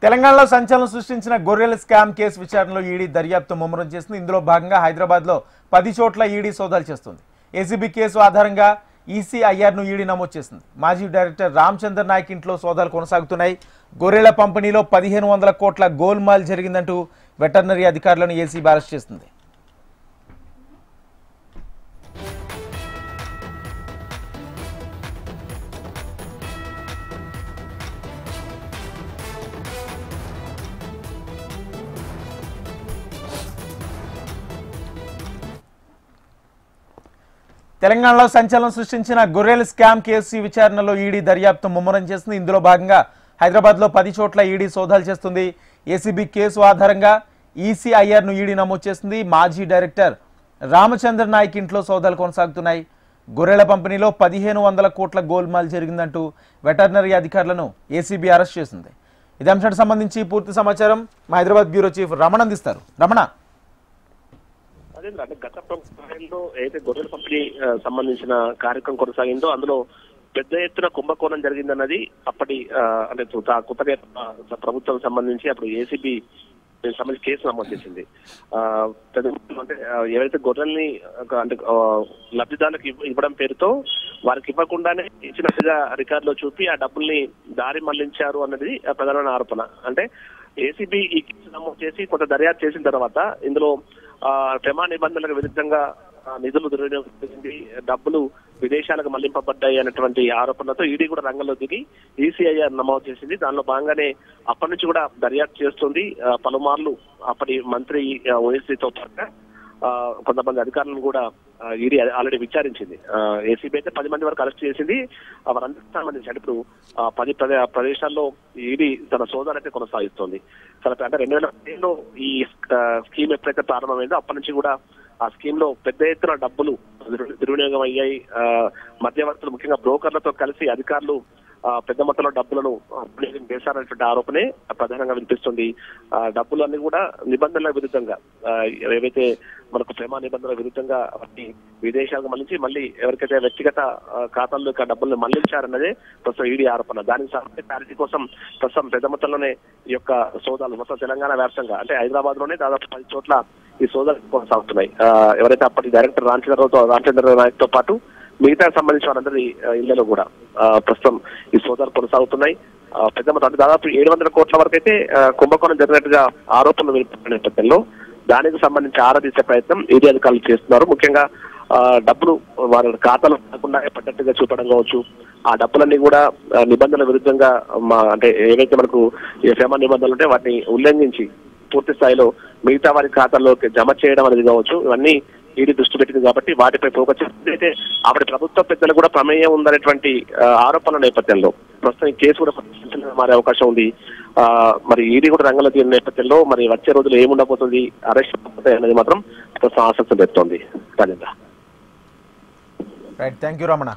తెలంగాణలో సంచలనం సృష్టించిన గొర్రెల స్కామ్ కేసు విచారణలో ఈడీ దర్యాప్తు ముమ్మరం చేస్తుంది. ఇందులో భాగంగా హైదరాబాద్లో 10 చోట్ల ఈడీ సోదాలు చేస్తుంది. ఏసీబీ కేసు ఆధారంగా ఈసీఐఆర్ను ఈడీ నమోదు చేసింది. మాజీ డైరెక్టర్ రామచంద్ర నాయక్ ఇంట్లో సోదాలు కొనసాగుతున్నాయి. గొర్రెల పంపిణీలో 1500 కోట్ల గోల్మాల్ జరిగిందంటూ వెటర్నరీ అధికారులను ఏసీబీ అరెస్ట్ చేసింది. తెలంగాణలో సంచలనం సృష్టించిన గొర్రెల స్కామ్ కేసు విచారణలో ఈడీ దర్యాప్తు ముమ్మరం చేస్తుంది. ఇందులో భాగంగా హైదరాబాద్లో 10 చోట్ల ఈడీ సోదాలు చేస్తుంది. ఏసీబీ కేసు ఆధారంగా ఈసీఐఆర్ను ఈడీ నమోదు చేస్తుంది. మాజీ డైరెక్టర్ రామచంద్ర నాయక్ ఇంట్లో సోదాలు కొనసాగుతున్నాయి. గొర్రెల పంపిణీలో 1500 కోట్ల గోల్మాల్ జరిగిందంటూ వెటర్నరీ అధికారులను ఏసీబీ అరెస్ట్ చేసింది. ఇదే అంశానికి సంబంధించి పూర్తి సమాచారం మా హైదరాబాద్ బ్యూరో చీఫ్ రమణ అందిస్తారు. రమణ, అంటే గత ప్రభుత్వంలో ఏదైతే గొర్రెల పంపిణీ సంబంధించిన కార్యక్రమం కొనసాగిందో అందులో పెద్ద ఎత్తున కుంభకోణం జరిగిందన్నది అప్పటి అంటే కొత్తగా ప్రభుత్వం సంబంధించి అప్పుడు ఏసీబీ సంబంధించి కేసు నమోదు చేసింది. అంటే ఎవరైతే గొర్రెల్ని అంటే లబ్ధిదారులకు ఇవ్వడం పేరుతో వారికి ఇవ్వకుండానే ఇచ్చినట్టుగా రికార్డులో చూపి ఆ డబ్బుల్ని దారి మళ్లించారు అన్నది ప్రధానమైన ఆరోపణ. అంటే ఏసీబీ ఈ కేసు నమోదు చేసి కొంత దర్యాప్తు చేసిన తర్వాత ఇందులో ప్రమాణ నిబంధనలకు విరుద్ధంగా నిధులు దుర్వినియోగం చేసింది, డబ్బులు విదేశాలకు మళ్లింపబడ్డాయి అనేటువంటి ఆరోపణలతో ఈడీ కూడా రంగంలో దిగి ఈసీఐఆర్ నమోదు చేసింది. దానిలో భాగంగానే అప్పటి నుంచి కూడా దర్యాప్తు చేస్తుంది. పలుమార్లు అప్పటి మంత్రి ఓఎస్సీతో పాటుగా కొంతమంది అధికారులను కూడా ఈడీ ఆల్రెడీ విచారించింది. ఏసీబీ అయితే 10 మంది వరకు అరెస్ట్ చేసింది. వారందరికి సంబంధించి అంటే ఇప్పుడు 10 ప్రదేశాల్లో ఈడీ తన సోదాలైతే కొనసాగిస్తోంది. అంటే 2010లో ఈ స్కీమ్ ఎప్పుడైతే ప్రారంభమైందో అప్పటి నుంచి కూడా ఆ స్కీమ్ లో పెద్ద ఎత్తున డబ్బులు దుర్వినియోగం అయ్యాయి. మధ్యవర్తులు ముఖ్యంగా బ్రోకర్లతో కలిసి అధికారులు పెద్ద మొత్తంలో డబ్బులను చేశారనేటువంటి ఆరోపణే ప్రధానంగా వినిపిస్తుంది. డబ్బులు అన్ని కూడా నిబంధనల విరుద్ధంగా ఏవైతే మనకు ప్రేమ నిబంధనల విరుద్ధంగా వాటిని విదేశాలకు మళ్లించి మళ్ళీ ఎవరికైతే వ్యక్తిగత ఖాతాల్లో డబ్బులను మళ్లించారన్నదే ప్రస్తుతం ఈడీ ఆరోపణ. దానికి సంబంధించి క్లారిటీ కోసం ప్రస్తుతం పెద్ద మొత్తంలోనే ఈ యొక్క సోదాలు మొత్తం తెలంగాణ వ్యాప్తంగా అంటే హైదరాబాద్ లోనే దాదాపు 10 చోట్ల ఈ సోదాలు కొనసాగుతున్నాయి. ఎవరైతే అప్పటి డైరెక్టర్ రామచంద్ర నాయక్ తో పాటు మిగతా సంబంధించిన వారందరి ఇళ్లలో కూడా ప్రస్తుతం ఈ సోదాలు కొనసాగుతున్నాయి. పెద్ద మొత్తం దాదాపు 700 కోట్ల వరకు అయితే కుంభకోణం జరిగినట్టుగా ఆరోపణలు వినిపిస్తున్న నేపథ్యంలో దానికి సంబంధించి ఆరాధించే ప్రయత్నం ఈడీ అధికారులు చేస్తున్నారు. ముఖ్యంగా డబ్బులు వారి ఖాతాలో కాకుండా పడ్డట్టుగా చూపడం కావచ్చు, ఆ డబ్బులన్నీ కూడా నిబంధనల విరుద్ధంగా అంటే ఏవైతే మనకు క్షేమ నిబంధనలు ఉంటే వాటిని ఉల్లంఘించి పూర్తి స్థాయిలో మిగతా వారి ఖాతాల్లోకి జమ చేయడం అనేది కావచ్చు, ఇవన్నీ ఈడీ దృష్టి పెట్టింది కాబట్టి వాటిపై ఫోకస్ చేస్తుంది. అయితే ఆవిడ ప్రభుత్వ పెద్దలు కూడా ప్రమేయం ఉందనేటువంటి ఆరోపణల నేపథ్యంలో ప్రస్తుతం ఈ కేసు కూడా మారే అవకాశం ఉంది. మరి ఈడీ కూడా రంగంలో దిగిన నేపథ్యంలో మరి వచ్చే రోజులు ఏముండబోతుంది, అరెస్ట్ అనేది మాత్రం ప్రస్తుతం ఆసక్తి పెడుతోంది. Right, thank you Ramana.